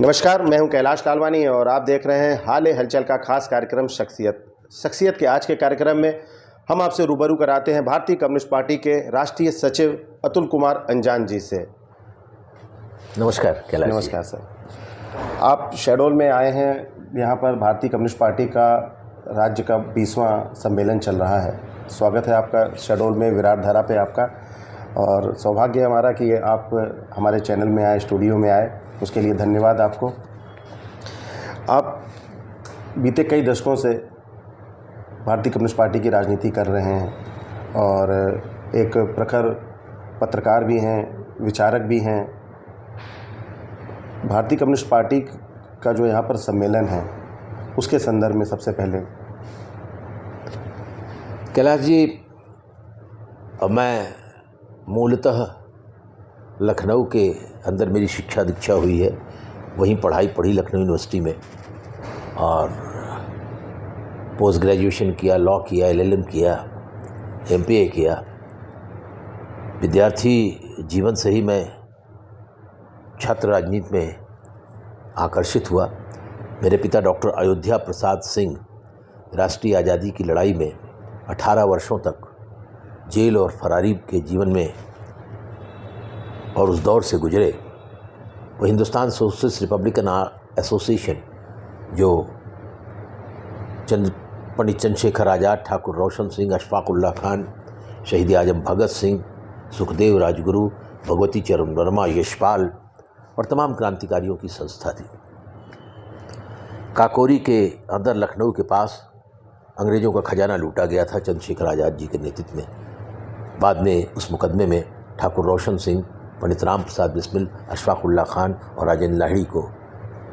नमस्कार, मैं हूं कैलाश लालवानी और आप देख रहे हैं हाल हलचल का खास कार्यक्रम शख्सियत के आज के कार्यक्रम में हम आपसे रूबरू कराते हैं भारतीय कम्युनिस्ट पार्टी के राष्ट्रीय सचिव अतुल कुमार अंजान जी से। नमस्कार कैलाश। नमस्कार सर, आप शहडोल में आए हैं। यहाँ पर भारतीय कम्युनिस्ट पार्टी का राज्य का 20वां सम्मेलन चल रहा है। स्वागत है आपका शहडोल में, विराटधारा पे आपका। और सौभाग्य हमारा कि आप हमारे चैनल में आए, स्टूडियो में आए, उसके लिए धन्यवाद आपको। आप बीते कई दशकों से भारतीय कम्युनिस्ट पार्टी की राजनीति कर रहे हैं और एक प्रखर पत्रकार भी हैं, विचारक भी हैं। भारतीय कम्युनिस्ट पार्टी का जो यहाँ पर सम्मेलन है उसके संदर्भ में सबसे पहले कैलाश जी, मैं मूलतः लखनऊ के अंदर मेरी शिक्षा दीक्षा हुई है। वहीं पढ़ाई पढ़ी लखनऊ यूनिवर्सिटी में और पोस्ट ग्रेजुएशन किया, लॉ किया, LLM किया, MPA किया। विद्यार्थी जीवन से ही मैं छात्र राजनीति में आकर्षित हुआ। मेरे पिता डॉक्टर अयोध्या प्रसाद सिंह राष्ट्रीय आज़ादी की लड़ाई में 18 वर्षों तक जेल और फरारी के जीवन में और उस दौर से गुजरे। वो हिंदुस्तान सोशलिस्ट रिपब्लिकन एसोसिएशन, जो पंडित चंद्रशेखर आज़ाद, ठाकुर रोशन सिंह, अशफाक उल्लाह खान, शहीद आजम भगत सिंह, सुखदेव राजगुरु, भगवती चरण वर्मा, यशपाल और तमाम क्रांतिकारियों की संस्था थी। काकोरी के अंदर लखनऊ के पास अंग्रेज़ों का खजाना लूटा गया था चंद्रशेखर आज़ाद जी के नेतृत्व में। बाद में उस मुकदमे में ठाकुर रोशन सिंह, पंडित राम प्रसाद बिस्मिल, अशफाक उल्लाह खान और राजेंद्र लाहिड़ी को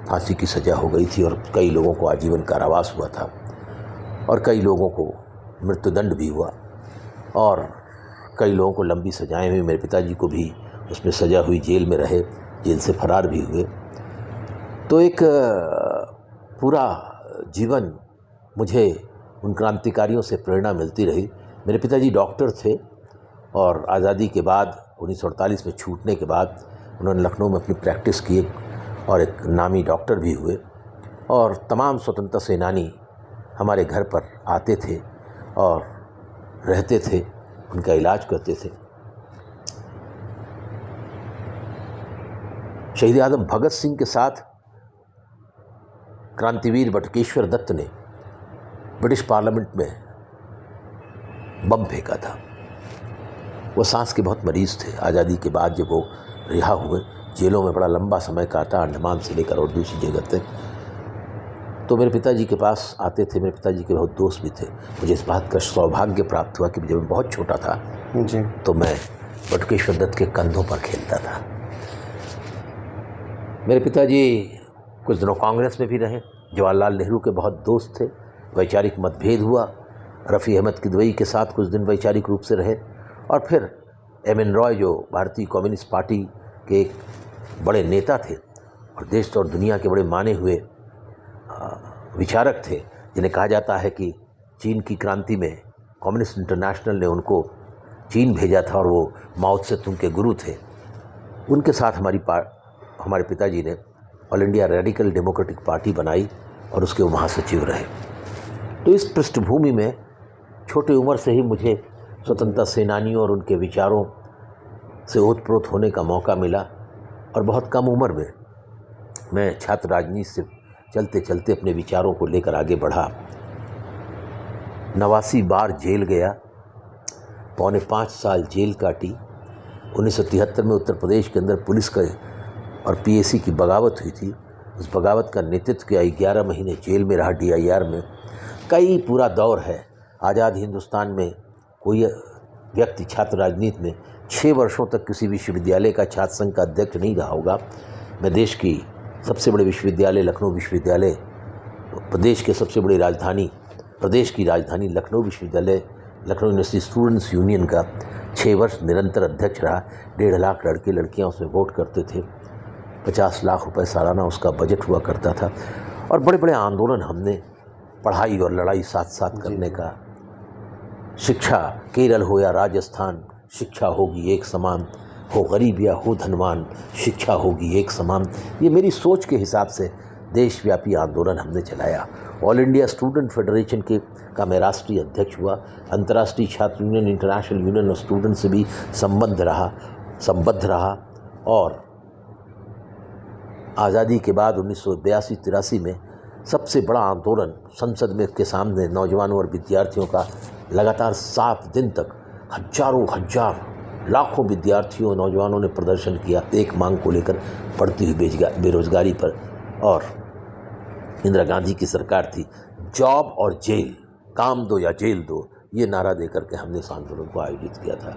फांसी की सज़ा हो गई थी और कई लोगों को आजीवन कारावास हुआ था और कई लोगों को मृत्युदंड भी हुआ और कई लोगों को लंबी सजाएं हुई। मेरे पिताजी को भी उसमें सज़ा हुई, जेल में रहे, जेल से फरार भी हुए। तो एक पूरा जीवन मुझे उन क्रांतिकारियों से प्रेरणा मिलती रही। मेरे पिताजी डॉक्टर थे और आज़ादी के बाद 1948 में छूटने के बाद उन्होंने लखनऊ में अपनी प्रैक्टिस की और एक नामी डॉक्टर भी हुए। और तमाम स्वतंत्रता सेनानी हमारे घर पर आते थे और रहते थे, उनका इलाज करते थे। शहीद आजम भगत सिंह के साथ क्रांतिवीर बटुकेश्वर दत्त ने ब्रिटिश पार्लियामेंट में बम फेंका था। वो सांस के बहुत मरीज़ थे। आज़ादी के बाद जब वो रिहा हुए, जेलों में बड़ा लंबा समय काटा, अंडमान से लेकर और दूसरी जगह तक, तो मेरे पिताजी के पास आते थे। मेरे पिताजी के बहुत दोस्त भी थे। मुझे इस बात का सौभाग्य प्राप्त हुआ कि जब मैं बहुत छोटा था जी, तो मैं बटुकेश्वर दत्त के कंधों पर खेलता था। मेरे पिताजी कुछ दिनों कांग्रेस में भी रहे। जवाहरलाल नेहरू के बहुत दोस्त थे। वैचारिक मतभेद हुआ। रफ़ी अहमद किदवई के साथ कुछ दिन वैचारिक रूप से रहे और फिर MN रॉय, जो भारतीय कम्युनिस्ट पार्टी के एक बड़े नेता थे और देश और दुनिया के बड़े माने हुए विचारक थे, जिन्हें कहा जाता है कि चीन की क्रांति में कम्युनिस्ट इंटरनेशनल ने उनको चीन भेजा था और वो माओ त्से तुंग के गुरु थे। उनके साथ हमारे पिताजी ने all India radical democratic party बनाई और उसके महासचिव रहे। तो इस पृष्ठभूमि में छोटी उम्र से ही मुझे स्वतंत्रता सेनानियों और उनके विचारों से ओतप्रोत होने का मौका मिला और बहुत कम उम्र में मैं छात्र राजनीति से चलते चलते अपने विचारों को लेकर आगे बढ़ा। 89 बार जेल गया, पौने 5 साल जेल काटी। 1973 में उत्तर प्रदेश के अंदर पुलिस का और PAC की बगावत हुई थी। उस बगावत का नेतृत्व किया। 11 महीने जेल में रहा DIR में। कई पूरा दौर है। आज़ाद हिंदुस्तान में कोई व्यक्ति छात्र राजनीति में 6 वर्षों तक किसी विश्वविद्यालय का छात्र संघ का अध्यक्ष नहीं रहा होगा। मैं देश की सबसे बड़े विश्वविद्यालय लखनऊ विश्वविद्यालय, प्रदेश की राजधानी लखनऊ विश्वविद्यालय, लखनऊ यूनिवर्सिटी स्टूडेंट्स यूनियन का 6 वर्ष निरंतर अध्यक्ष रहा। 1.5 लाख लड़के लड़कियां उसमें वोट करते थे। 50 लाख रुपए सालाना उसका बजट हुआ करता था और बड़े बड़े आंदोलन हमने पढ़ाई और लड़ाई साथ साथ करने का। शिक्षा, केरल हो या राजस्थान, शिक्षा होगी एक समान, हो गरीब या हो धनवान, शिक्षा होगी एक समान। ये मेरी सोच के हिसाब से देशव्यापी आंदोलन हमने चलाया। ऑल इंडिया स्टूडेंट फेडरेशन का मैं राष्ट्रीय अध्यक्ष हुआ। अंतर्राष्ट्रीय छात्र union, international union of student से भी संबद्ध रहा और आज़ादी के बाद 1982-83 में सबसे बड़ा आंदोलन संसद में के सामने नौजवानों और विद्यार्थियों का लगातार 7 दिन तक लाखों विद्यार्थियों नौजवानों ने प्रदर्शन किया एक मांग को लेकर, बढ़ती हुई बेरोजगारी पर। और इंदिरा गांधी की सरकार थी, जॉब और जेल, काम दो या जेल दो, ये नारा दे करके हमने इस आंदोलन को आयोजित किया था।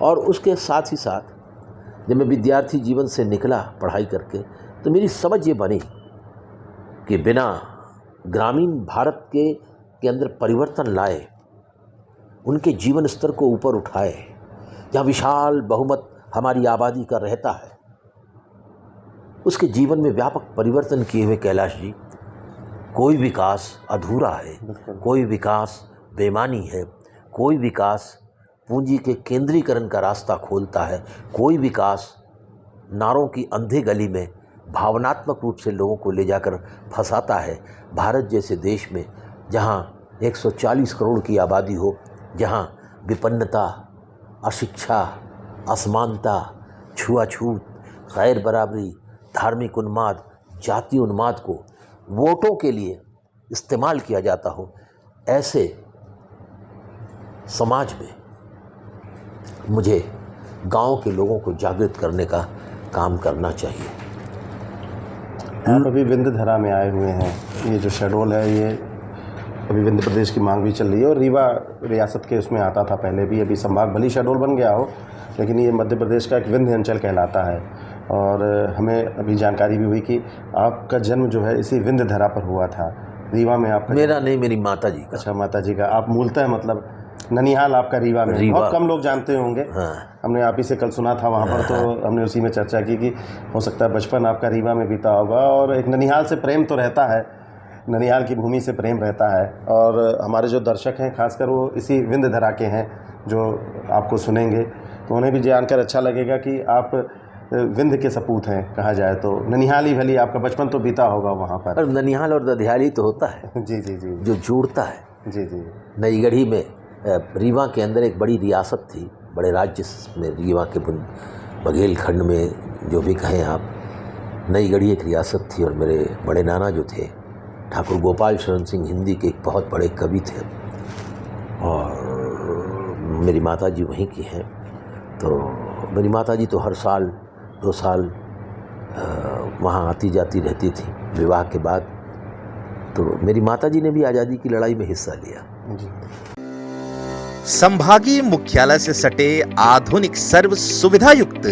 और उसके साथ ही साथ जब मैं विद्यार्थी जीवन से निकला पढ़ाई करके, तो मेरी समझ ये बनी कि बिना ग्रामीण भारत के अंदर परिवर्तन लाए, उनके जीवन स्तर को ऊपर उठाए, जहाँ विशाल बहुमत हमारी आबादी का रहता है, उसके जीवन में व्यापक परिवर्तन किए हुए कैलाश जी, कोई विकास अधूरा है, कोई विकास बेईमानी है, कोई विकास पूंजी के केंद्रीकरण का रास्ता खोलता है, कोई विकास नारों की अंधे गली में भावनात्मक रूप से लोगों को ले जाकर फंसाता है। भारत जैसे देश में जहाँ 140 करोड़ की आबादी हो, जहाँ विपन्नता, अशिक्षा, असमानता, छुआछूत, गैर बराबरी, धार्मिक उन्माद, जाति उन्माद को वोटों के लिए इस्तेमाल किया जाता हो, ऐसे समाज में मुझे गांव के लोगों को जागृत करने का काम करना चाहिए। आप अभी विंध्यधरा में आए हुए हैं। ये जो शेड्यूल है, ये अभी विंध्य प्रदेश की मांग भी चल रही है और रीवा रियासत के उसमें आता था पहले भी। अभी संभाग भली शेड्यूल बन गया हो, लेकिन ये मध्य प्रदेश का एक विंध्य अंचल कहलाता है। और हमें अभी जानकारी भी हुई कि आपका जन्म जो है इसी विंध्यधरा पर हुआ था, रीवा में। आपका मेरा नहीं, मेरी माता जी का। अच्छा, माता जी का। आप मूलतः मतलब ननिहाल आपका रीवा में। बहुत कम लोग जानते होंगे। हाँ। हमने आप ही से कल सुना था वहाँ पर, तो हमने उसी में चर्चा की कि हो सकता है बचपन आपका रीवा में बीता होगा। और एक ननिहाल से प्रेम तो रहता है, ननिहाल की भूमि से प्रेम रहता है। और हमारे जो दर्शक हैं खासकर वो इसी विंध्यधरा के हैं जो आपको सुनेंगे, तो उन्हें भी जानकर अच्छा लगेगा कि आप विंध्य के सपूत हैं कहा जाए तो। ननिहाल ही भली आपका बचपन तो बीता होगा वहाँ पर। और ननिहाल और दधियाली तो होता है जी जी जी, जो जुड़ता है। जी जी। नई गढ़ी में रीवा के अंदर एक बड़ी रियासत थी, बड़े राज्य में, रीवा के बघेलखंड में जो भी कहें आप, नई गढ़ी एक रियासत थी। और मेरे बड़े नाना जो थे ठाकुर गोपाल शरण सिंह हिंदी के एक बहुत बड़े कवि थे, और मेरी माता जी वहीं की हैं। तो मेरी माता जी तो हर साल 2 साल वहाँ आती जाती रहती थी विवाह के बाद। तो मेरी माता जी ने भी आज़ादी की लड़ाई में हिस्सा लिया। जी। संभागीय मुख्यालय से सटे आधुनिक सर्व सुविधा युक्त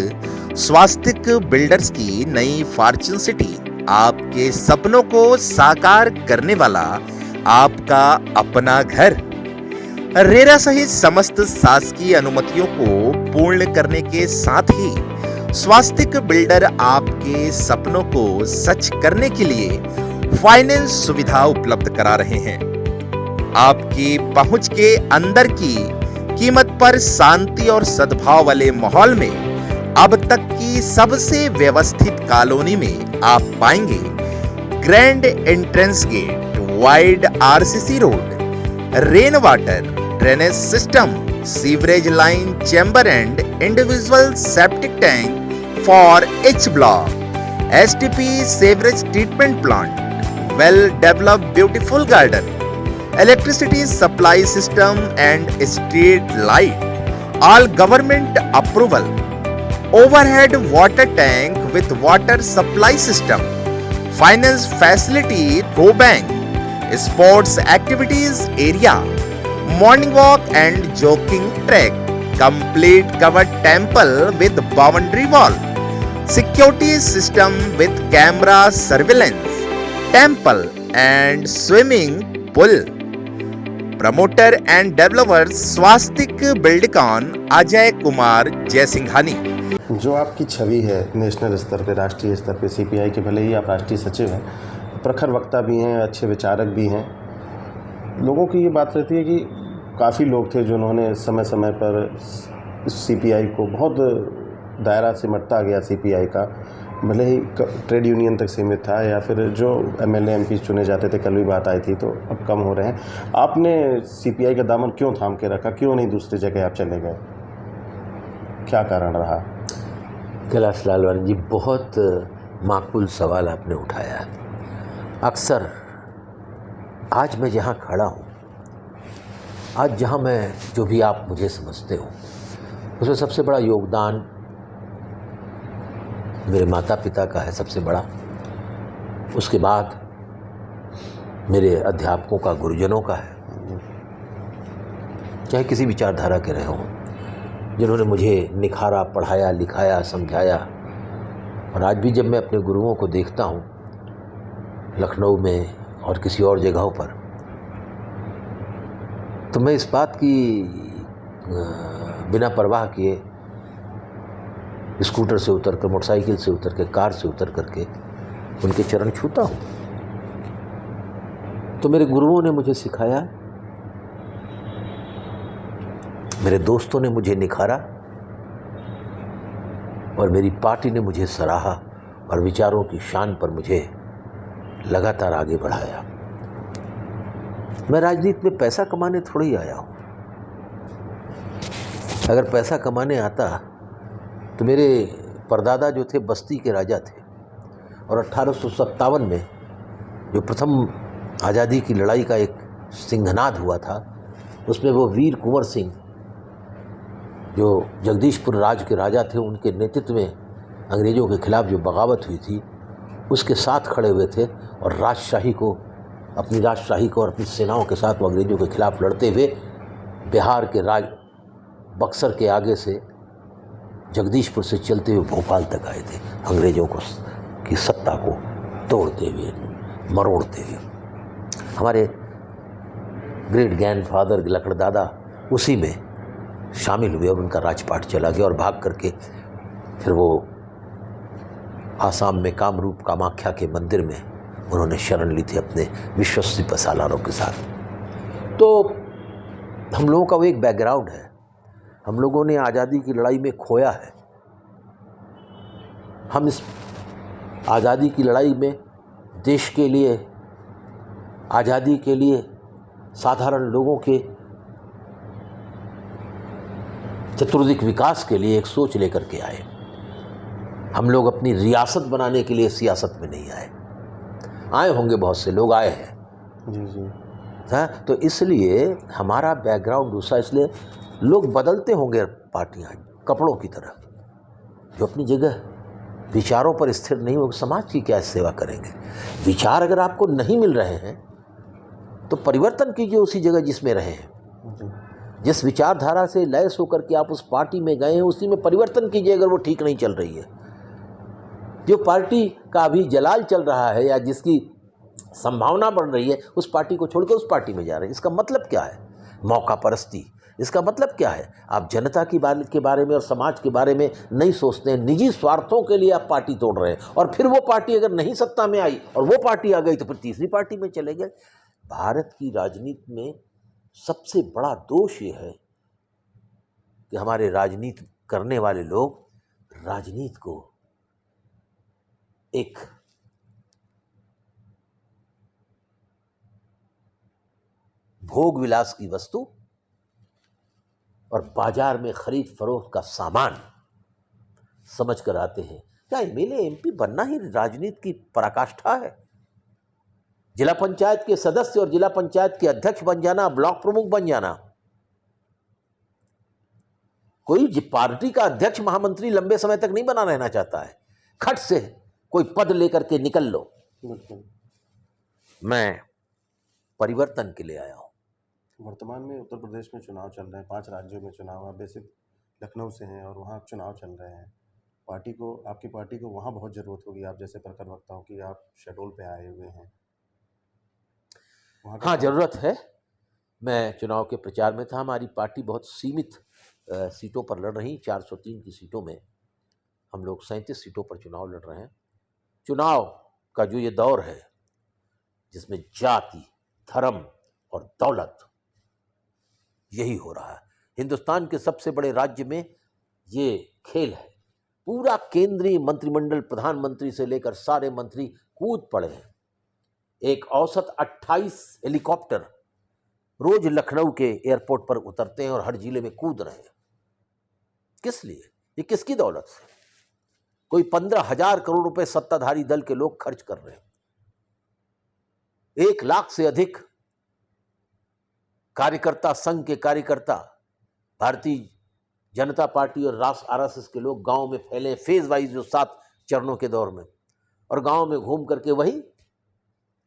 स्वास्तिक बिल्डर्स की नई फॉर्च्यून सिटी आपके सपनों को साकार करने वाला आपका अपना घर। रेरा सहित समस्त शासकीय अनुमतियों को पूर्ण करने के साथ ही स्वास्तिक बिल्डर आपके सपनों को सच करने के लिए फाइनेंस सुविधा उपलब्ध करा रहे हैं। आपकी पहुंच के अंदर की कीमत पर शांति और सद्भाव वाले माहौल में अब तक की सबसे व्यवस्थित कॉलोनी में आप पाएंगे grand entrance gate, wide RCC road, rain water drainage system, sewerage line, chamber and individual septic tank for H block, STP sewerage treatment plant, well developed beautiful garden, electricity supply system and street light, all government approval, overhead water tank with water supply system, finance facility through bank, sports activities area, morning walk and jogging track, complete covered temple with boundary wall, security system with camera surveillance, temple and swimming pool. Promoter and developer Swastik Buildcon Ajay Kumar Jaisinghani. जो आपकी छवि है national स्तर पे, राष्ट्रीय स्तर पे, CPI के भले ही आप राष्ट्रीय सचिव हैं, प्रखर वक्ता भी हैं, अच्छे विचारक भी हैं। लोगों की ये बात रहती है कि काफ़ी लोग थे जिन्होंने समय समय पर सीपीआई को बहुत दायरा सिमटता गया सीपीआई का, भले ही ट्रेड यूनियन तक सीमित था या फिर जो एमएलए एमपी चुने जाते थे, कल भी बात आई थी, तो अब कम हो रहे हैं। आपने सीपीआई का दामन क्यों थाम के रखा, क्यों नहीं दूसरी जगह आप चले गए, क्या कारण रहा? कैलाश लालवानी जी, बहुत माकूल सवाल आपने उठाया है। अक्सर आज मैं जहाँ खड़ा हूँ, आज जहाँ मैं, जो भी आप मुझे समझते हो, उसमें सबसे बड़ा योगदान मेरे माता पिता का है, सबसे बड़ा। उसके बाद मेरे अध्यापकों का, गुरुजनों का है, चाहे किसी विचारधारा के रहे हों, जिन्होंने मुझे निखारा, पढ़ाया, लिखाया, समझाया। और आज भी जब मैं अपने गुरुओं को देखता हूँ लखनऊ में और किसी और जगहों पर, तो मैं इस बात की बिना परवाह किए स्कूटर से उतर कर, मोटरसाइकिल से उतर के, कार से उतर करके उनके चरण छूता हूँ। तो मेरे गुरुओं ने मुझे सिखाया, मेरे दोस्तों ने मुझे निखारा और मेरी पार्टी ने मुझे सराहा और विचारों की शान पर मुझे लगातार आगे बढ़ाया। मैं राजनीति में पैसा कमाने थोड़ी ही आया हूँ। अगर पैसा कमाने आता तो मेरे परदादा जो थे बस्ती के राजा थे, और 1857 में जो प्रथम आज़ादी की लड़ाई का एक सिंहनाद हुआ था, उसमें वो वीर कुंवर सिंह जो जगदीशपुर राज के राजा थे, उनके नेतृत्व में अंग्रेज़ों के खिलाफ जो बगावत हुई थी, उसके साथ खड़े हुए थे और राजशाही को, अपनी राजशाही को और अपनी सेनाओं के साथ वो अंग्रेज़ों के खिलाफ लड़ते हुए बिहार के राज बक्सर के आगे से, जगदीशपुर से चलते हुए भोपाल तक आए थे, अंग्रेज़ों को की सत्ता को तोड़ते हुए, मरोड़ते हुए। हमारे ग्रेट ग्रैंडफादर लकड़दादा उसी में शामिल हुए और उनका राजपाट चला गया और भाग करके फिर वो आसाम में कामरूप कामाख्या के मंदिर में उन्होंने शरण ली थी अपने विश्वस्ती पसालारों के साथ। तो हम लोगों का वो एक बैकग्राउंड है, हम लोगों ने आज़ादी की लड़ाई में खोया है। हम इस आज़ादी की लड़ाई में देश के लिए, आज़ादी के लिए साधारण लोगों के चतुर्दिक विकास के लिए एक सोच लेकर के आए। हम लोग अपनी रियासत बनाने के लिए सियासत में नहीं आए। आए होंगे, बहुत से लोग आए हैं जी जी। हाँ, तो इसलिए हमारा बैकग्राउंड दूसरा, इसलिए लोग बदलते होंगे पार्टियाँ कपड़ों की तरह। जो अपनी जगह विचारों पर स्थिर नहीं हो, समाज की क्या सेवा करेंगे। विचार अगर आपको नहीं मिल रहे हैं तो परिवर्तन कीजिए उसी जगह जिसमें रहे हैं। जिस विचारधारा से लैस होकर के आप उस पार्टी में गए हैं, उसी में परिवर्तन कीजिए अगर वो ठीक नहीं चल रही है। जो पार्टी का अभी जलाल चल रहा है या जिसकी संभावना बढ़ रही है, उस पार्टी को छोड़कर उस पार्टी में जा रहे हैं। इसका मतलब क्या है? मौका परस्ती। इसका मतलब क्या है? आप जनता की के बारे में और समाज के बारे में नहीं सोचते हैं, निजी स्वार्थों के लिए आप पार्टी तोड़ रहे हैं। और फिर वो पार्टी अगर नहीं सत्ता में आई और वो पार्टी आ गई तो फिर तीसरी पार्टी में चले गए। भारत की राजनीति में सबसे बड़ा दोष ये है कि हमारे राजनीति करने वाले लोग राजनीति को एक भोग विलास की वस्तु और बाजार में खरीद फरोख्त का सामान समझ कर आते हैं। क्या एमएलए एमपी बनना ही राजनीति की पराकाष्ठा है? जिला पंचायत के सदस्य और जिला पंचायत के अध्यक्ष बन जाना, ब्लॉक प्रमुख बन जाना, कोई पार्टी का अध्यक्ष महामंत्री लंबे समय तक नहीं बना रहना चाहता है। खट से कोई पद लेकर के निकल लो। मैं परिवर्तन के लिए आया हूं। वर्तमान में उत्तर प्रदेश में चुनाव चल रहे हैं, 5 राज्यों में चुनाव। आप बेसिक लखनऊ से हैं और वहाँ चुनाव चल रहे हैं। पार्टी को, आपकी पार्टी को वहाँ बहुत ज़रूरत होगी, आप जैसे प्रखर वक्ताओं की। आप शेड्यूल पे आए हुए हैं वहाँ हाँ, ज़रूरत है। मैं चुनाव के प्रचार में था। हमारी पार्टी बहुत सीमित सीटों पर लड़ रही। 403 की सीटों में हम लोग 37 सीटों पर चुनाव लड़ रहे हैं। चुनाव का जो ये दौर है जिसमें जाति, धर्म और दौलत यही हो रहा है, हिंदुस्तान के सबसे बड़े राज्य में ये खेल है। पूरा केंद्रीय मंत्रिमंडल, प्रधानमंत्री से लेकर सारे मंत्री कूद पड़े हैं। एक औसत 28 हेलीकॉप्टर रोज लखनऊ के एयरपोर्ट पर उतरते हैं और हर जिले में कूद रहे हैं। किस लिए? ये किसकी दौलत से? कोई 15,000 करोड़ रुपए सत्ताधारी दल के लोग खर्च कर रहे हैं। 1 लाख से अधिक कार्यकर्ता, संघ के कार्यकर्ता, भारतीय जनता पार्टी और आरएसएस के लोग गांव में फैले, फेज वाइज जो 7 चरणों के दौर में, और गांव में घूम करके वही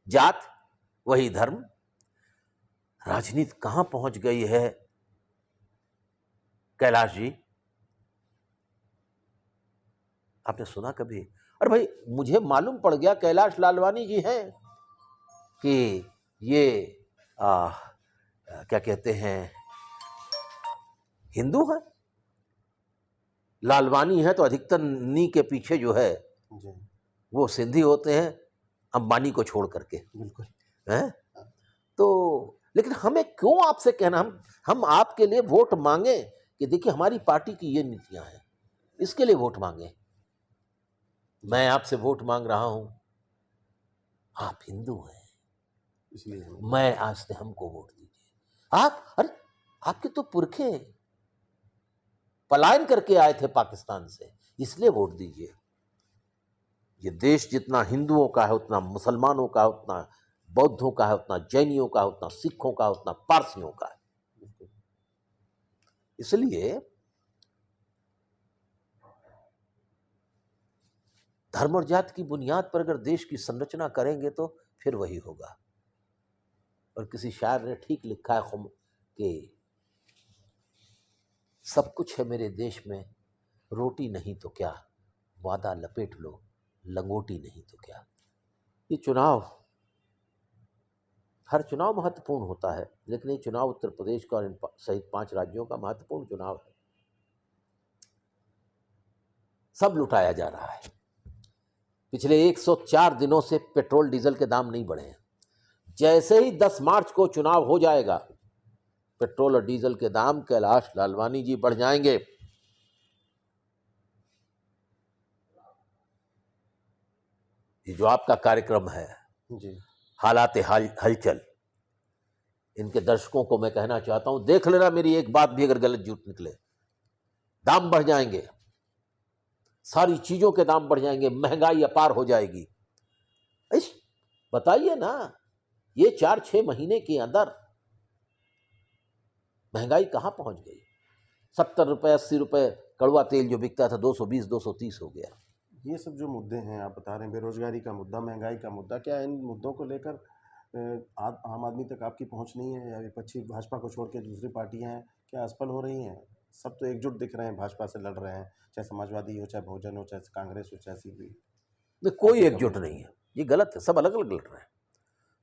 जात, वही धर्म। राजनीति कहां पहुंच गई है कैलाश जी? आपने सुना कभी? अरे भाई, मुझे मालूम पड़ गया कैलाश लालवानी जी हैं कि ये क्या कहते हैं, हिंदू है। लालवानी है तो अधिकतर नी के पीछे जो है जी, वो सिंधी होते हैं, अंबानी को छोड़ करके। बिल्कुल। हैं? तो लेकिन हमें क्यों आपसे कहना, हम आपके लिए वोट मांगे कि देखिए हमारी पार्टी की ये नीतियां हैं, इसके लिए वोट मांगे। मैं आपसे वोट मांग रहा हूं, आप हिंदू हैं, इसलिए मैं आज से हमको वोट दीजिए। अरे आपके तो पुरखे पलायन करके आए थे पाकिस्तान से, इसलिए वोट दीजिए। ये देश जितना हिंदुओं का है, उतना मुसलमानों का है, उतना बौद्धों का है, उतना जैनियों का है, उतना सिखों का है, उतना पारसियों का है। इसलिए धर्म और जाति की बुनियाद पर अगर देश की संरचना करेंगे तो फिर वही होगा। और किसी शायर ने ठीक लिखा है कि सब कुछ है मेरे देश में, रोटी नहीं तो क्या, वादा लपेट लो, लंगोटी नहीं तो क्या। ये चुनाव, हर चुनाव महत्वपूर्ण होता है, लेकिन ये चुनाव उत्तर प्रदेश का और इन सहित 5 राज्यों का महत्वपूर्ण चुनाव है। सब लुटाया जा रहा है। पिछले 104 दिनों से पेट्रोल डीजल के दाम नहीं बढ़े हैं। जैसे ही 10 मार्च को चुनाव हो जाएगा, पेट्रोल और डीजल के दाम कैलाश लालवानी जी बढ़ जाएंगे। ये जो आपका कार्यक्रम है जी, हालात हलचल, इनके दर्शकों को मैं कहना चाहता हूं, देख लेना मेरी एक बात भी अगर गलत झूठ निकले, दाम बढ़ जाएंगे, सारी चीजों के दाम बढ़ जाएंगे, महंगाई अपार हो जाएगी। बताइए ना, ये 4-6 महीने के अंदर महंगाई कहां पहुंच गई? 70 रुपए 80 रुपए कड़वा तेल जो बिकता था 220 230 हो गया। ये सब जो मुद्दे हैं आप बता रहे हैं, बेरोजगारी का मुद्दा, महंगाई का मुद्दा, क्या इन मुद्दों को लेकर आम आदमी तक आपकी पहुंच नहीं है, या विपक्षी भाजपा को छोड़ के दूसरी पार्टियां हैं क्या असफल हो रही हैं? सब तो एकजुट दिख रहे हैं, भाजपा से लड़ रहे हैं, चाहे समाजवादी हो, चाहे बहुजन हो, चाहे कांग्रेस हो, चाहे सीपीआई। कोई एकजुट नहीं है, ये गलत है, सब अलग अलग लड़ रहे हैं।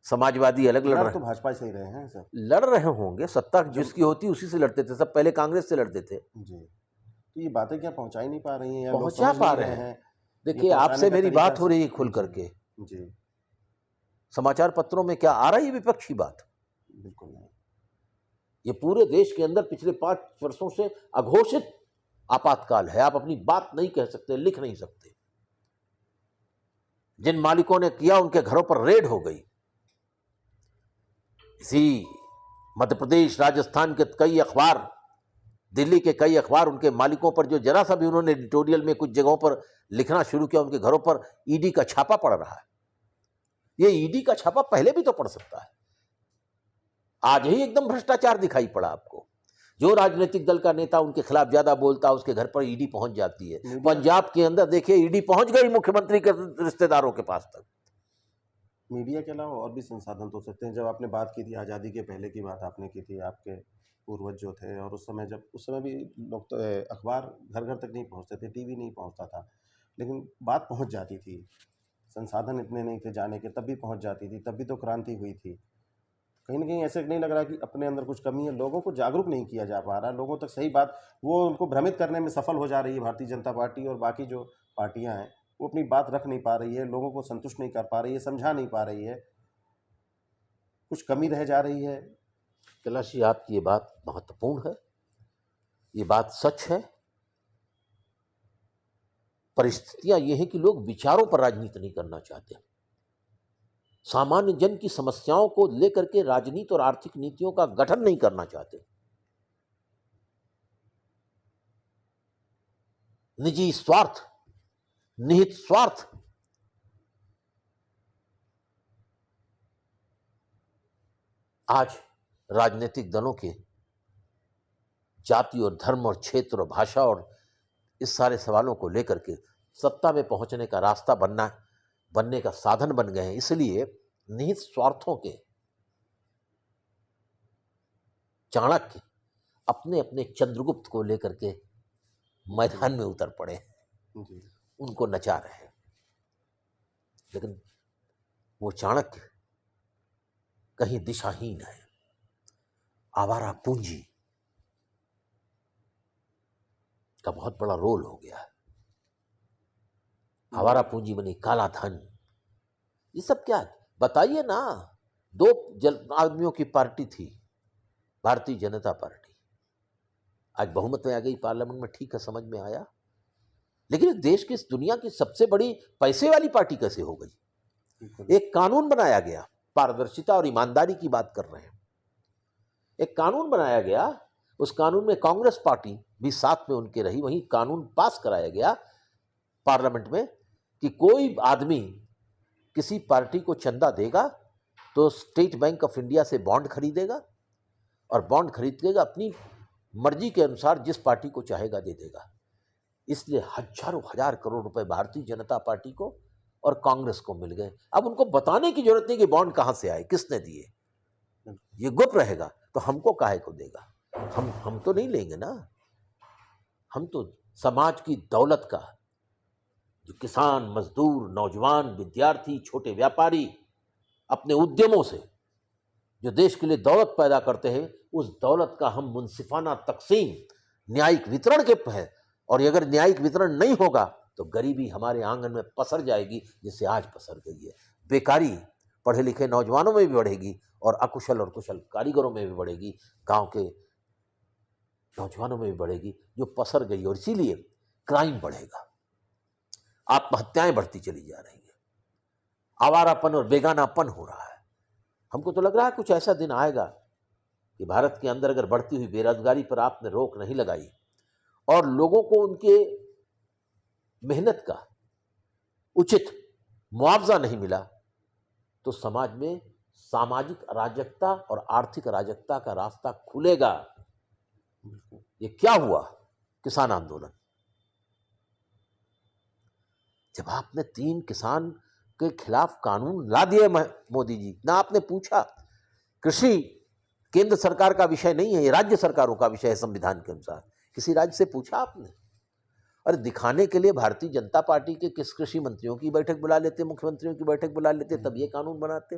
समाजवादी अलग लड़ रहे तो हैं, भाजपा से ही रहे हैं सब। लड़ रहे होंगे, सत्ता जिसकी होती उसी से लड़ते थे सब, पहले कांग्रेस से लड़ते थे। जी, तो ये बातें क्या पहुंचा ही नहीं पा रही हैं, या लोग पहुंचा समझ पा नहीं रहे रहे हैं। हैं? देखिए, ये आपसे पहुंचाने का मेरी तरीका बात हो रही है खुल जी, करके, जी, समाचार पत्रों में क्या आ रहा है ये विपक्षी बात? बिल्कुल नहीं। ये पूरे देश के अंदर पिछले 5 वर्षों से अघोषित आपातकाल है। आप अपनी बात नहीं कह सकते, लिख नहीं सकते। जिन मालिकों ने किया उनके घरों पर रेड हो गई। इसी मध्य प्रदेश, राजस्थान के कई अखबार, दिल्ली के कई अखबार, उनके मालिकों पर जो जरा सा भी उन्होंने एडिटोरियल में कुछ जगहों पर लिखना शुरू किया, उनके घरों पर ईडी का छापा पड़ रहा है। ये ईडी का छापा पहले भी तो पड़ सकता है, आज ही एकदम भ्रष्टाचार दिखाई पड़ा आपको। जो राजनीतिक दल का नेता उनके खिलाफ ज्यादा बोलता है, उसके घर पर ईडी पहुंच जाती है। पंजाब के अंदर देखिए, ईडी पहुंच गई मुख्यमंत्री के रिश्तेदारों के पास तक। मीडिया के अलावा और भी संसाधन तो हो सकते हैं। जब आपने बात की थी आज़ादी के पहले की बात आपने की थी, आपके पूर्वज जो थे, और उस समय भी लोग तो अखबार घर घर तक नहीं पहुंचते थे, टीवी नहीं पहुंचता था, लेकिन बात पहुंच जाती थी। संसाधन इतने नहीं थे जाने के, तब भी पहुंच जाती थी, तब भी तो क्रांति हुई थी। कहीं ना कहीं ऐसे नहीं लग रहा कि अपने अंदर कुछ कमी है? लोगों को जागरूक नहीं किया जा पा रहा, लोगों तक सही बात, वो उनको भ्रमित करने में सफल हो जा रही है भारतीय जनता पार्टी, और बाकी जो पार्टियां हैं वो अपनी बात रख नहीं पा रही है, लोगों को संतुष्ट नहीं कर पा रही है, समझा नहीं पा रही है, कुछ कमी रह जा रही है। कैलाश जी, आपकी ये बात महत्वपूर्ण है, ये बात सच है। परिस्थितियां ये हैं कि लोग विचारों पर राजनीति नहीं करना चाहते, सामान्य जन की समस्याओं को लेकर के राजनीति और आर्थिक नीतियों का गठन नहीं करना चाहते। निजी स्वार्थ, निहित स्वार्थ, आज राजनीतिक दलों के जाति और धर्म और क्षेत्र और भाषा और इस सारे सवालों को लेकर के सत्ता में पहुंचने का रास्ता बनने का साधन बन गए हैं। इसलिए निहित स्वार्थों के चाणक्य अपने अपने चंद्रगुप्त को लेकर के मैदान में उतर पड़े, उनको नचा रहे हैं। लेकिन वो चाणक्य कहीं दिशाहीन है। आवारा पूंजी का बहुत बड़ा रोल हो गया है। आवारा पूंजी बनी काला धन, ये सब क्या बताइए ना। दो आदमियों की पार्टी थी, भारतीय जनता पार्टी, आज बहुमत में आ गई पार्लियामेंट में, ठीक है, समझ में आया। लेकिन देश की, इस दुनिया की सबसे बड़ी पैसे वाली पार्टी कैसे हो गई? एक कानून बनाया गया, पारदर्शिता और ईमानदारी की बात कर रहे हैं। एक कानून बनाया गया, उस कानून में कांग्रेस पार्टी भी साथ में उनके रही। वहीं कानून पास कराया गया पार्लियामेंट में कि कोई आदमी किसी पार्टी को चंदा देगा तो स्टेट बैंक ऑफ इंडिया से बॉन्ड खरीदेगा और बॉन्ड खरीदेगा, अपनी मर्जी के अनुसार जिस पार्टी को चाहेगा दे देगा। इसलिए हजारों हजार करोड़ रुपए भारतीय जनता पार्टी को और कांग्रेस को मिल गए। अब उनको बताने की जरूरत नहीं कि बॉन्ड कहां से आए, किसने दिए, ये गुप्त रहेगा। तो हमको काहे को देगा? हम तो नहीं लेंगे ना। हम तो समाज की दौलत का, जो किसान, मजदूर, नौजवान, विद्यार्थी, छोटे व्यापारी अपने उद्यमों से जो देश के लिए दौलत पैदा करते हैं, उस दौलत का हम मुंसिफाना तकसीम, न्यायिक वितरण के है। और अगर न्यायिक वितरण नहीं होगा तो गरीबी हमारे आंगन में पसर जाएगी, जिससे आज पसर गई है। बेकारी पढ़े लिखे नौजवानों में भी बढ़ेगी और अकुशल और कुशल कारीगरों में भी बढ़ेगी, गांव के नौजवानों में भी बढ़ेगी, जो पसर गई। और इसीलिए क्राइम बढ़ेगा, आत्महत्याएं बढ़ती चली जा रही है, आवारापन और बेगानापन हो रहा है। हमको तो लग रहा है कुछ ऐसा दिन आएगा कि भारत के अंदर अगर बढ़ती हुई बेरोजगारी पर आपने रोक नहीं लगाई और लोगों को उनके मेहनत का उचित मुआवजा नहीं मिला, तो समाज में सामाजिक अराजकता और आर्थिक अराजकता का रास्ता खुलेगा। ये क्या हुआ? किसान आंदोलन। जब आपने 3 किसान के खिलाफ कानून ला दिए मोदी जी, ना आपने पूछा। कृषि केंद्र सरकार का विषय नहीं है, ये राज्य सरकारों का विषय है संविधान के अनुसार। किसी राज्य से पूछा आपने? और दिखाने के लिए भारतीय जनता पार्टी के किस कृषि मंत्रियों की बैठक बुला लेते, मुख्यमंत्रियों की बैठक बुला लेते, तब ये कानून बनाते।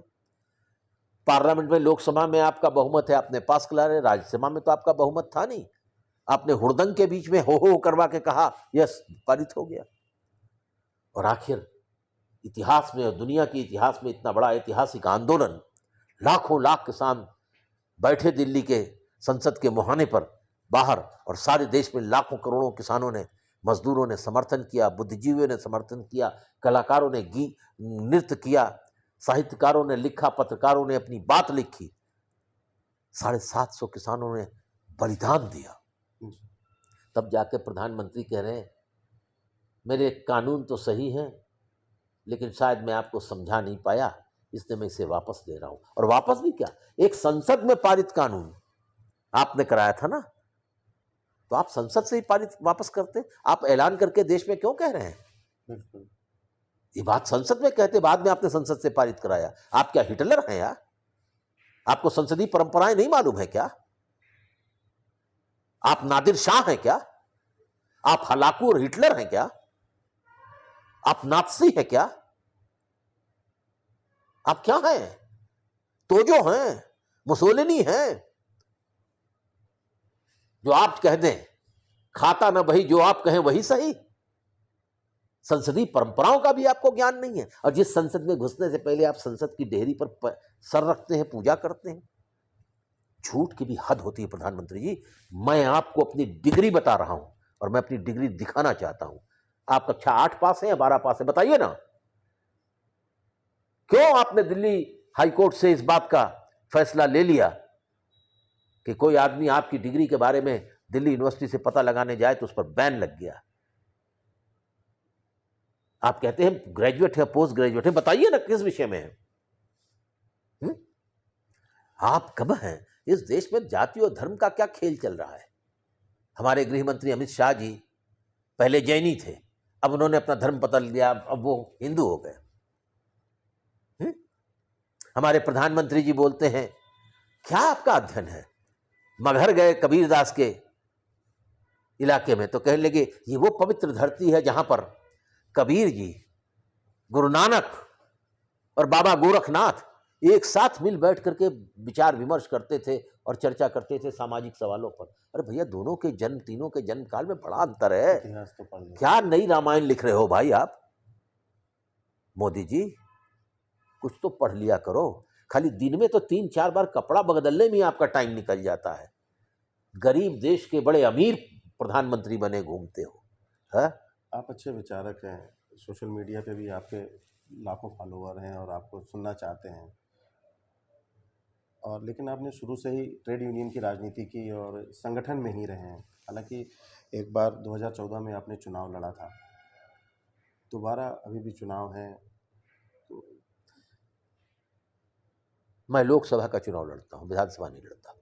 पार्लियामेंट में, लोकसभा में आपका बहुमत है, आपने पास करा रहे। राज्यसभा में तो आपका बहुमत था नहीं, आपने हुड़दंग के बीच में हो करवा के कहा, यस, पारित हो गया। और आखिर इतिहास में और दुनिया के इतिहास में इतना बड़ा ऐतिहासिक आंदोलन, लाखों लाख किसान बैठे दिल्ली के संसद के मुहाने पर बाहर, और सारे देश में लाखों करोड़ों किसानों ने, मजदूरों ने समर्थन किया, बुद्धिजीवियों ने समर्थन किया, कलाकारों ने नृत्य किया, साहित्यकारों ने लिखा, पत्रकारों ने अपनी बात लिखी। 750 किसानों ने बलिदान दिया। तब जाकर प्रधानमंत्री कह रहे हैं, मेरे कानून तो सही हैं, लेकिन शायद मैं आपको समझा नहीं पाया, इसलिए मैं इसे वापस ले रहा हूं। और वापस भी क्या, एक संसद में पारित कानून आपने कराया था ना, तो आप संसद से ही पारित वापस करते। आप ऐलान करके देश में क्यों कह रहे हैं? ये बात संसद में कहते, बाद में आपने संसद से पारित कराया। आप क्या हिटलर हैं यार? आपको संसदीय परंपराएं नहीं मालूम है क्या? आप नादिर शाह हैं क्या? आप हलाकू और हिटलर हैं क्या? आप नात्सी हैं क्या? आप क्या हैं? तोजो हैं, मुसोलिनी हैं। जो आप कह दें, खाता ना वही, जो आप कहें वही सही। संसदीय परंपराओं का भी आपको ज्ञान नहीं है। और जिस संसद में घुसने से पहले आप संसद की डेहरी पर सर रखते हैं, पूजा करते हैं। झूठ की भी हद होती है प्रधानमंत्री जी। मैं आपको अपनी डिग्री बता रहा हूं और मैं अपनी डिग्री दिखाना चाहता हूं। आप कक्षा 8 पास हैं या 12 पास हैं, बताइए ना। क्यों आपने दिल्ली हाई कोर्ट से इस बात का फैसला ले लिया कि कोई आदमी आपकी डिग्री के बारे में दिल्ली यूनिवर्सिटी से पता लगाने जाए तो उस पर बैन लग गया। आप कहते हैं ग्रेजुएट है, पोस्ट ग्रेजुएट है, बताइए ना किस विषय में है। आप कब हैं? इस देश में जाति और धर्म का क्या खेल चल रहा है? हमारे गृह मंत्री अमित शाह जी पहले जैनी थे, अब उन्होंने अपना धर्म बदल लिया, अब वो हिंदू हो गए। हमारे प्रधानमंत्री जी बोलते हैं, क्या आपका अध्ययन है? मगहर गए कबीरदास के इलाके में तो कहने लगे ये वो पवित्र धरती है जहां पर कबीर जी, गुरु नानक और बाबा गोरखनाथ एक साथ मिल बैठ करके विचार विमर्श करते थे और चर्चा करते थे सामाजिक सवालों पर। अरे भैया, दोनों के जन्म, तीनों के जन्म काल में बड़ा अंतर है। इतिहास तो पढ़ लो। क्या नई रामायण लिख रहे हो भाई आप? मोदी जी, कुछ तो पढ़ लिया करो। खाली दिन में तो 3-4 बार कपड़ा बदलने में आपका टाइम निकल जाता है। गरीब देश के बड़े अमीर प्रधानमंत्री बने घूमते हो, है? आप अच्छे विचारक हैं, सोशल मीडिया पे भी आपके लाखों फॉलोअर हैं और आपको सुनना चाहते हैं। और लेकिन आपने शुरू से ही ट्रेड यूनियन की राजनीति की और संगठन में ही रहे हैं। हालांकि एक बार 2014 में आपने चुनाव लड़ा था, दोबारा अभी भी चुनाव है। तो मैं लोकसभा का चुनाव लड़ता हूं, विधानसभा नहीं लड़ता।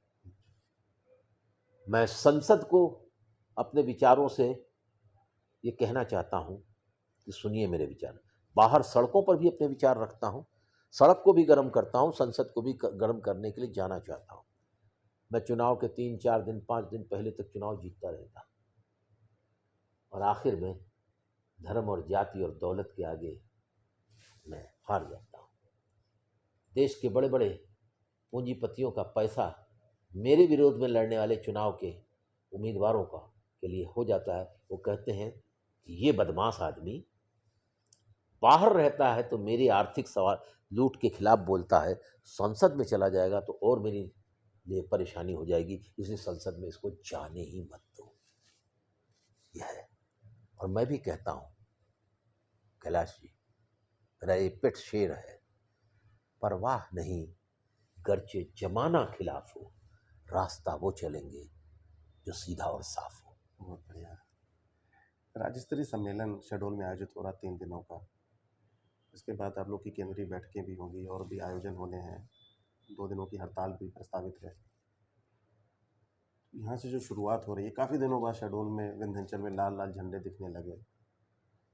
मैं संसद को अपने विचारों से ये कहना चाहता हूं कि सुनिए मेरे विचार। बाहर सड़कों पर भी अपने विचार रखता हूं, सड़क को भी गर्म करता हूं, संसद को भी गर्म करने के लिए जाना चाहता हूं। मैं चुनाव के 3-4 दिन, 5 दिन पहले तक चुनाव जीतता रहता और आखिर में धर्म और जाति और दौलत के आगे मैं हार जाता हूं। देश के बड़े बड़े पूंजीपतियों का पैसा मेरे विरोध में लड़ने वाले चुनाव के उम्मीदवारों का के लिए हो जाता है। वो कहते हैं कि ये बदमाश आदमी बाहर रहता है तो मेरी आर्थिक सवाल लूट के खिलाफ बोलता है, संसद में चला जाएगा तो और मेरी लिए परेशानी हो जाएगी, इसलिए संसद में इसको जाने ही मत दो। यह है। और मैं भी कहता हूँ कैलाश जी, मेरा ये पेट शेर है, परवाह नहीं गर्चे जमाना खिलाफ हो, रास्ता वो चलेंगे जो सीधा और साफ हो। बहुत बढ़िया। राज्य स्तरीय सम्मेलन शहडोल में आयोजित हो रहा 3 दिनों का। इसके बाद आप लोग की केंद्रीय बैठकें भी होंगी और भी आयोजन होने हैं। 2 दिनों की हड़ताल भी प्रस्तावित है। यहाँ से जो शुरुआत हो रही है, काफ़ी दिनों बाद शहडोल में, विंध्याचल में लाल लाल झंडे दिखने लगे,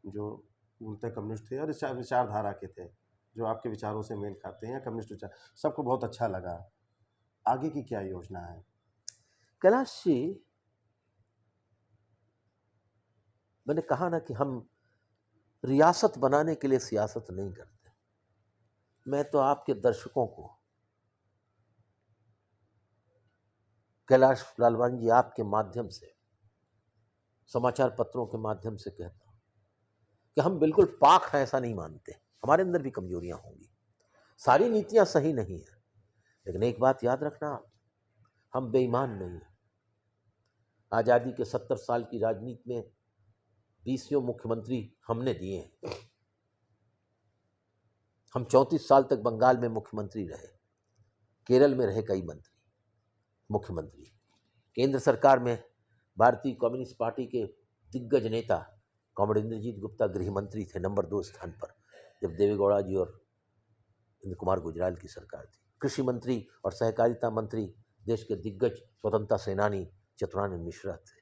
जो मूलतः कम्युनिस्ट थे और इस विचारधारा के थे, जो आपके विचारों से मेल खाते हैं, कम्युनिस्ट विचार, सबको बहुत अच्छा लगा। आगे की क्या योजना है? कैलाश जी, मैंने कहा ना कि हम रियासत बनाने के लिए सियासत नहीं करते। मैं तो आपके दर्शकों को, कैलाश लालवानी जी, आपके माध्यम से, समाचार पत्रों के माध्यम से कहता हूं कि हम बिल्कुल पाक हैं ऐसा नहीं मानते। हमारे अंदर भी कमजोरियां होंगी, सारी नीतियां सही नहीं है, लेकिन एक बात याद रखना, हम बेईमान नहीं हैं। आज़ादी के 70 साल की राजनीति में 20 मुख्यमंत्री हमने दिए हैं। हम 34 साल तक बंगाल में मुख्यमंत्री रहे, केरल में रहे कई मंत्री मुख्यमंत्री, केंद्र सरकार में भारतीय कम्युनिस्ट पार्टी के दिग्गज नेता कॉमरेड इंद्रजीत गुप्ता गृह मंत्री थे, नंबर 2 स्थान पर, जब देवेगौड़ा जी और इंद्र कुमार गुजराल की सरकार थी। कृषि मंत्री और सहकारिता मंत्री देश के दिग्गज स्वतंत्रता सेनानी चतुरानंद मिश्रा थे।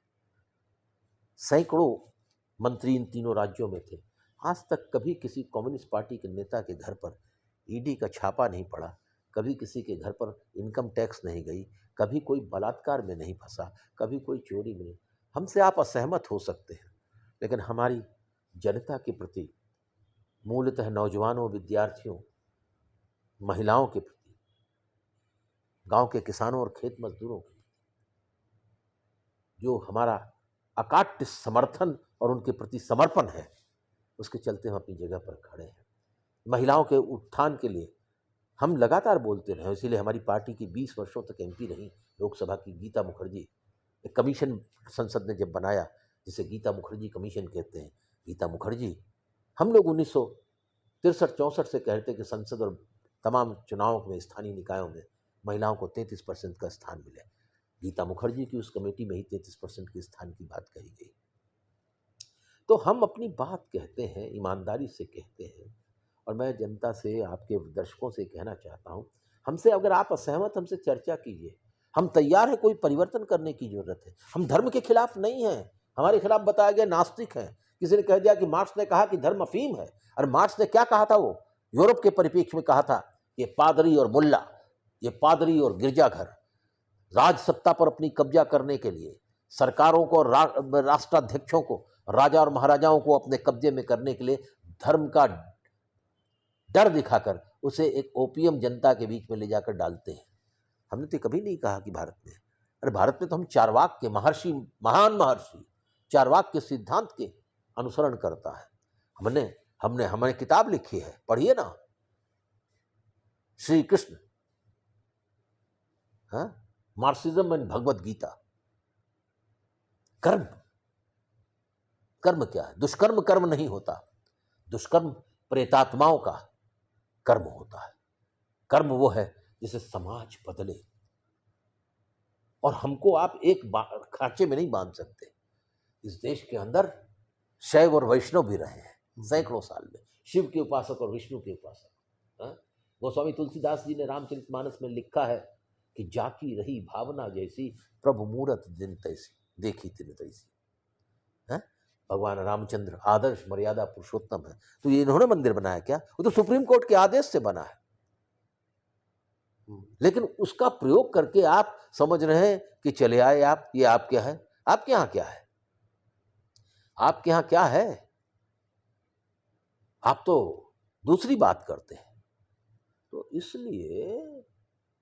सैकड़ों मंत्री इन तीनों राज्यों में थे। आज तक कभी किसी कम्युनिस्ट पार्टी के नेता के घर पर ईडी का छापा नहीं पड़ा, कभी किसी के घर पर इनकम टैक्स नहीं गई, कभी कोई बलात्कार में नहीं फंसा, कभी कोई चोरी में नहीं। हमसे आप असहमत हो सकते हैं, लेकिन हमारी जनता के प्रति, मूलतः नौजवानों, विद्यार्थियों, महिलाओं के प्रति, गांव के किसानों और खेत मजदूरों के प्रति जो हमारा अकाट्य समर्थन और उनके प्रति समर्पण है, उसके चलते हम अपनी जगह पर खड़े हैं। महिलाओं के उत्थान के लिए हम लगातार बोलते रहे, इसीलिए हमारी पार्टी की 20 वर्षों तक एमपी रही लोकसभा की गीता मुखर्जी। एक कमीशन संसद ने जब बनाया, जिसे गीता मुखर्जी कमीशन कहते हैं, गीता मुखर्जी, हम लोग 1963-64 से कहते कि संसद और तमाम चुनावों में, स्थानीय निकायों में महिलाओं को 33% का स्थान मिले। गीता मुखर्जी की उस कमेटी में ही 33% के स्थान की बात कही गई। तो हम अपनी बात कहते हैं, ईमानदारी से कहते हैं, और मैं जनता से, आपके दर्शकों से कहना चाहता हूँ, हमसे अगर आप असहमत, हमसे चर्चा कीजिए, हम तैयार हैं, कोई परिवर्तन करने की जरूरत है। हम धर्म के खिलाफ नहीं हैं, हमारे खिलाफ बताया गया नास्तिक हैं। किसी ने कह दिया कि मार्क्स ने कहा कि धर्म अफीम है। अरे मार्क्स ने क्या कहा था? वो यूरोप के परिप्रेक्ष्य में कहा था, ये पादरी और मुल्ला, ये पादरी और गिरजाघर राज सत्ता पर अपनी कब्जा करने के लिए, सरकारों को, राष्ट्राध्यक्षों को, राजा और महाराजाओं को अपने कब्जे में करने के लिए धर्म का डर दिखाकर उसे एक ओपियम जनता के बीच में ले जाकर डालते हैं। हमने तो कभी नहीं कहा कि भारत में, अरे भारत में तो हम चारवाक के महर्षि, महान महर्षि चारवाक के सिद्धांत के अनुसरण करता है। हमने किताब लिखी है, पढ़िए ना, श्री कृष्ण, मार्क्सिज्म एंड भगवत गीता। कर्म क्या है? दुष्कर्म कर्म नहीं होता, दुष्कर्म प्रेतात्माओं का कर्म होता है। कर्म वो है जिसे समाज बदले, और हमको आप एक खांचे में नहीं बांध सकते। इस देश के अंदर शैव और वैष्णव भी रहे हैं सैकड़ों साल में, शिव के उपासक और विष्णु के उपासक। गोस्वामी तुलसीदास जी ने रामचरितमानस में लिखा है कि जाकी रही भावना जैसी, प्रभु मूरत दिन तैसी, देखी तिन तैसी। भगवान रामचंद्र आदर्श मर्यादा पुरुषोत्तम है, तो ये इन्होंने मंदिर बनाया क्या? वो तो सुप्रीम कोर्ट के आदेश से बना है। लेकिन उसका प्रयोग करके आप समझ रहे हैं कि चले आए आप, ये आप क्या है? आपके यहाँ क्या है? आपके यहाँ क्या है? आप तो दूसरी बात करते हैं। तो इसलिए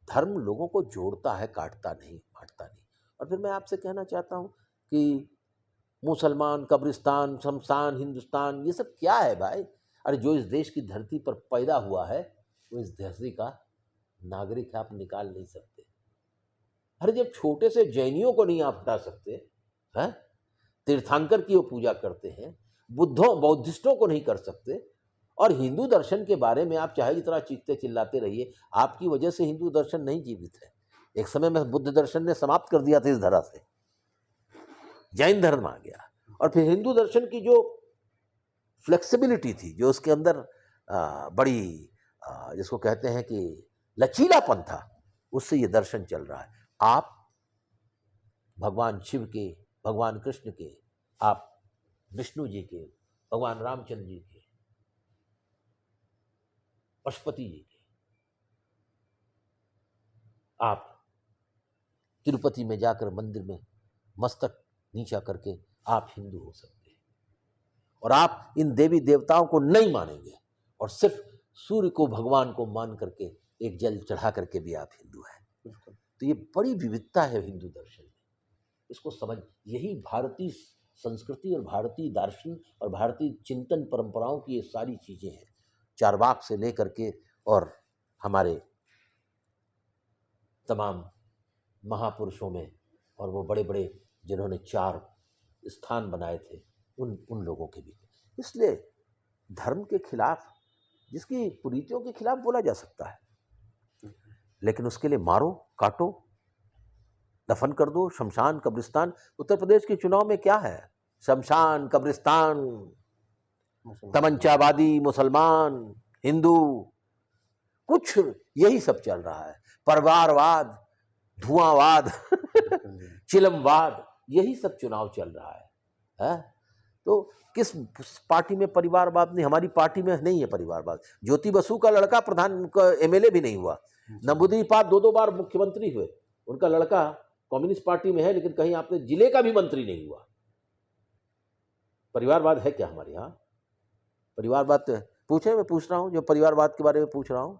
धर्म लोगों को जोड़ता है, काटता नहीं, बांटता नहीं। और फिर मैं आपसे कहना चाहता हूं कि मुसलमान, कब्रिस्तान, शमशान, हिंदुस्तान, ये सब क्या है भाई? अरे जो इस देश की धरती पर पैदा हुआ है वो इस धरती का नागरिक है, आप निकाल नहीं सकते। अरे जब छोटे से जैनियों को नहीं आप हटा सकते हैं, तीर्थंकर की वो पूजा करते हैं, बौद्धिस्टों को नहीं कर सकते, और हिंदू दर्शन के बारे में आप चाहे जितना चीखते चिल्लाते रहिए, आपकी वजह से हिंदू दर्शन नहीं जीवित है। एक समय में बुद्ध दर्शन ने समाप्त कर दिया था इस धरा से, जैन धर्म आ गया, और फिर हिंदू दर्शन की जो फ्लेक्सिबिलिटी थी, जो उसके अंदर बड़ी जिसको कहते हैं कि लचीलापन था, उससे ये दर्शन चल रहा है। आप भगवान शिव के, भगवान कृष्ण के, आप विष्णु जी के, भगवान रामचंद्र जी के, पशुपति जी के, आप तिरुपति में जाकर मंदिर में मस्तक नीचा करके आप हिंदू हो सकते हैं। और आप इन देवी देवताओं को नहीं मानेंगे, और सिर्फ सूर्य को भगवान को मान करके एक जल चढ़ा करके भी आप हिंदू हैं। तो ये बड़ी विविधता है हिंदू दर्शन में, इसको समझ, यही भारतीय संस्कृति और भारतीय दार्शनिक और भारतीय चिंतन परंपराओं की ये सारी चीज़ें हैं, चारवाक से लेकर के और हमारे तमाम महापुरुषों में, और वो बड़े बड़े जिन्होंने 4 स्थान बनाए थे, उन लोगों के भी। इसलिए धर्म के खिलाफ, जिसकी कुरीतियों के खिलाफ बोला जा सकता है, लेकिन उसके लिए मारो, काटो, दफन कर दो, शमशान कब्रिस्तान। उत्तर प्रदेश के चुनाव में क्या है? शमशान, कब्रिस्तान, तमंचावादी, मुसलमान, हिंदू, कुछ यही सब चल रहा है। परिवारवाद, धुआंवाद, चिलमवाद, यही सब चुनाव चल रहा है? तो किस पार्टी में परिवारवाद नहीं? हमारी पार्टी में नहीं है परिवारवाद। ज्योति बसु का लड़का प्रधान एमएलए भी नहीं हुआ, नंबूदिरी पाल 2 बार मुख्यमंत्री हुए, उनका लड़का कम्युनिस्ट पार्टी में है, लेकिन कहीं आपने जिले का भी मंत्री नहीं हुआ। परिवारवाद है क्या हमारे यहाँ? परिवारवाद पूछे, मैं पूछ रहा हूँ, जो परिवारवाद के बारे में पूछ रहा हूँ,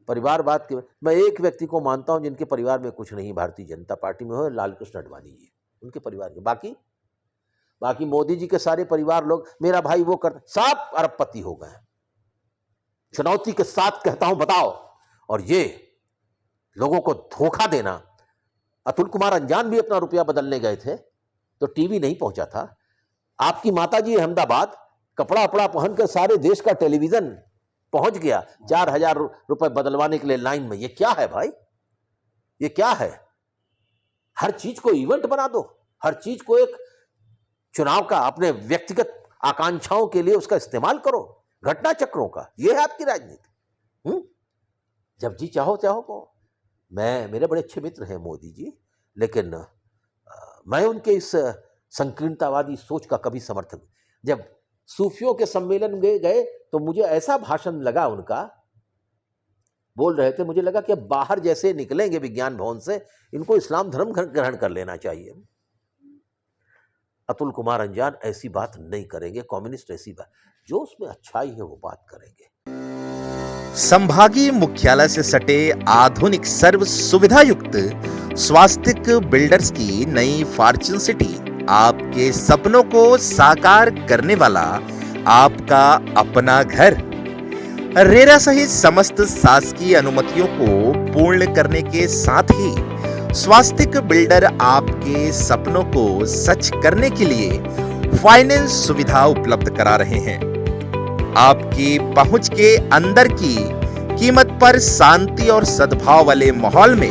परिवारवाद के, मैं एक व्यक्ति को मानता हूँ जिनके परिवार में कुछ नहीं भारतीय जनता पार्टी में हो, लालकृष्ण आडवाणी जी, उनके परिवार के। बाकी मोदी जी के सारे परिवार लोग, मेरा भाई वो करते, सब अरबपति हो गए। चुनौती के साथ कहता हूं, बताओ। और ये लोगों को धोखा देना, अतुल कुमार अंजान भी अपना रुपया बदलने गए थे तो टीवी नहीं पहुंचा था। आपकी माताजी अहमदाबाद कपड़ा अपड़ा पहनकर सारे देश का टेलीविजन पहुंच गया 4,000 रुपए बदलवाने के लिए लाइन में। ये क्या है भाई, ये क्या है? हर चीज को इवेंट बना दो, हर चीज को एक चुनाव का अपने व्यक्तिगत आकांक्षाओं के लिए उसका इस्तेमाल करो, घटना चक्रों का। यह है आपकी राजनीति। जब जी चाहो चाहो को। मेरे बड़े अच्छे मित्र हैं मोदी जी, लेकिन मैं उनके इस संकीर्णतावादी सोच का कभी समर्थन। जब सूफियों के सम्मेलन में गए तो मुझे ऐसा भाषण लगा उनका, बोल रहे थे, मुझे लगा कि अब बाहर जैसे निकलेंगे विज्ञान भवन से इनको इस्लाम धर्म ग्रहण कर लेना चाहिए। अतुल कुमार अंजान ऐसी बात नहीं करेंगे, कम्युनिस्ट ऐसी बात, जो उसमें अच्छाई है वो बात करेंगे। संभागीय मुख्यालय से सटे आधुनिक सर्व सुविधा युक्त स्वास्तिक बिल्डर्स की नई फॉर्च्यून सिटी आपके सपनों को साकार करने वाला आपका अपना घर। रेरा सहित समस्त शासकीय अनुमतियों को पूर्ण करने के साथ ही स्वास्तिक बिल्डर आपके सपनों को सच करने के लिए फाइनेंस सुविधा उपलब्ध करा रहे हैं। आपकी पहुंच के अंदर की कीमत पर शांति और सद्भाव वाले माहौल में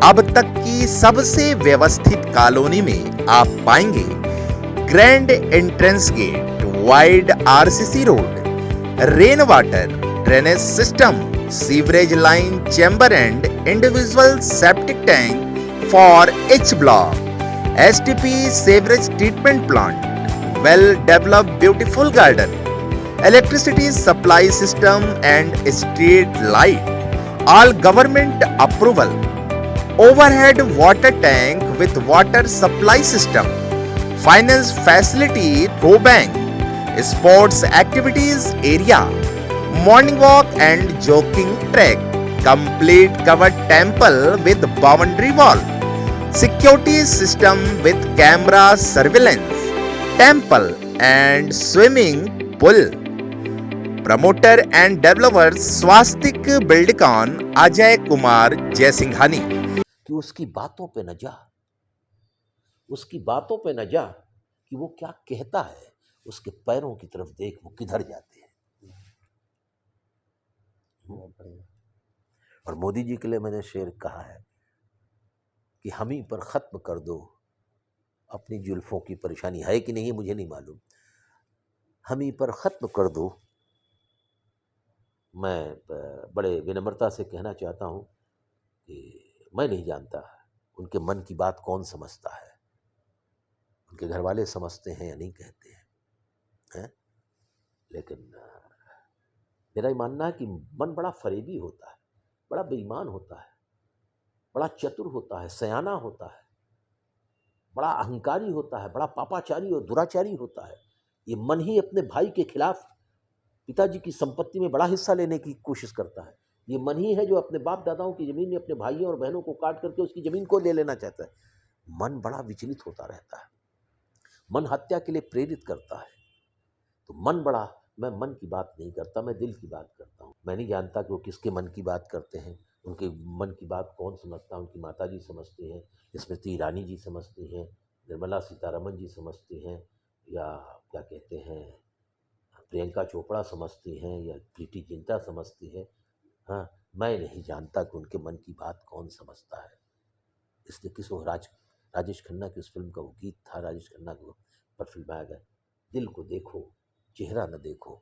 अब तक की सबसे व्यवस्थित कॉलोनी में आप पाएंगे grand entrance gate, wide RCC road, rain water, drainage system, sewerage line, chamber and individual septic tank for H block, STP sewerage treatment plant, well developed beautiful garden, electricity supply system and street light, all government approval, overhead water tank with water supply system, finance facility through bank, sports activities area, morning walk and jogging track, complete covered temple with boundary wall, security system with camera surveillance, temple and swimming pool. Promoter and developer Swastik Buildcon Ajay Kumar Jaisinghani. कि उसकी बातों पे न जा, उसकी बातों पे न जा कि वो क्या कहता है, उसके पैरों की तरफ देख, वो किधर जाते हैं। और मोदी जी के लिए मैंने शेर कहा है कि हम ही पर खत्म कर दो अपनी जुल्फों की परेशानी, है कि नहीं मुझे नहीं मालूम, हम ही पर खत्म कर दो। मैं बड़े विनम्रता से कहना चाहता हूँ कि मैं नहीं जानता उनके मन की बात कौन समझता है, उनके घर वाले समझते हैं या नहीं कहते हैं, लेकिन मेरा ये मानना है कि मन बड़ा फरेबी होता है, बड़ा बेईमान होता है, बड़ा चतुर होता है, सयाना होता है, बड़ा अहंकारी होता है, बड़ा पापाचारी और दुराचारी होता है। ये मन ही अपने भाई के खिलाफ पिताजी की संपत्ति में बड़ा हिस्सा लेने की कोशिश करता है। ये मन ही है जो अपने बाप दादाओं की जमीन में अपने भाइयों और बहनों को काट करके उसकी जमीन को ले लेना चाहता है। मन बड़ा विचलित होता रहता है, मन हत्या के लिए प्रेरित करता है। तो मैं मन की बात नहीं करता, मैं दिल की बात करता हूँ। मैं नहीं जानता कि वो किसके मन की बात करते हैं, उनके मन की बात कौन समझता है। उनकी माता जी समझती हैं, स्मृति ईरानी जी समझती हैं, निर्मला सीतारमन जी समझती हैं, या क्या कहते हैं प्रियंका चोपड़ा समझती हैं, या प्रीति जिंटा समझती है। हाँ, मैं नहीं जानता कि उनके मन की बात कौन समझता है। इसलिए राजेश खन्ना की उस फिल्म का वो गीत था, राजेश खन्ना को पर फिल्माया गया, दिल को देखो चेहरा न देखो,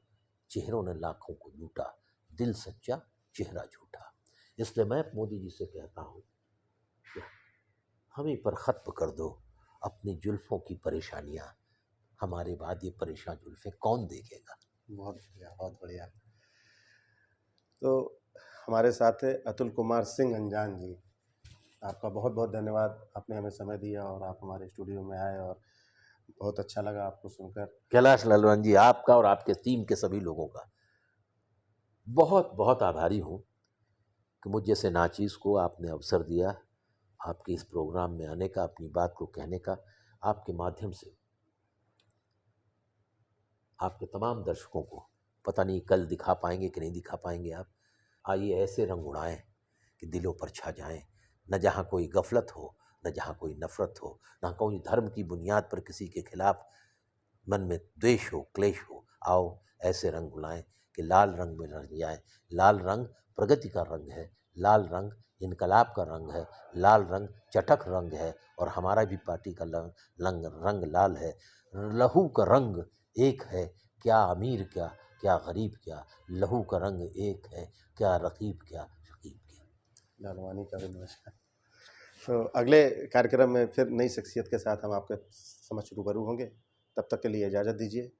चेहरों ने लाखों को लूटा, दिल सच्चा चेहरा झूठा। इसलिए मैं मोदी जी से कहता हूँ कि हम ही पर ख़त्म कर दो अपनी जुल्फ़ों की परेशानियाँ, हमारे बाद ये परेशान जुल्फ़ें कौन देखेगा। बहुत बढ़िया, बहुत बढ़िया। तो हमारे साथ है अतुल कुमार सिंह अंजान जी, आपका बहुत बहुत धन्यवाद, आपने हमें समय दिया और आप हमारे स्टूडियो में आए और बहुत अच्छा लगा आपको सुनकर। कैलाश लालवान जी, आपका और आपके टीम के सभी लोगों का बहुत बहुत आभारी हूँ कि मुझ जैसे नाचीज़ को आपने अवसर दिया, आपके इस प्रोग्राम में आने का, अपनी बात को कहने का। आपके माध्यम से आपके तमाम दर्शकों को पता नहीं कल दिखा पाएंगे कि नहीं दिखा पाएंगे आप। आइए ऐसे रंग उड़ाएं कि दिलों पर छा जाएं, न जहाँ कोई गफलत हो, न जहाँ कोई नफ़रत हो, न कोई धर्म की बुनियाद पर किसी के खिलाफ मन में द्वेष हो, क्लेश हो, आओ ऐसे रंग बुलाएं कि लाल रंग में रंग जाए। लाल रंग प्रगति का रंग है, लाल रंग इनकलाब का रंग है, लाल रंग चटक रंग है और हमारा भी पार्टी का रंग लाल है। लहू का रंग एक है, क्या अमीर क्या, क्या गरीब क्या, लहू का रंग एक है, क्या रकीब क्या, शकीब क्या। लालवानी का भी नमस्कार। तो अगले कार्यक्रम में फिर नई शख्सियत के साथ हम आपके समक्ष रूबरू होंगे। तब तक के लिए इजाज़त दीजिए।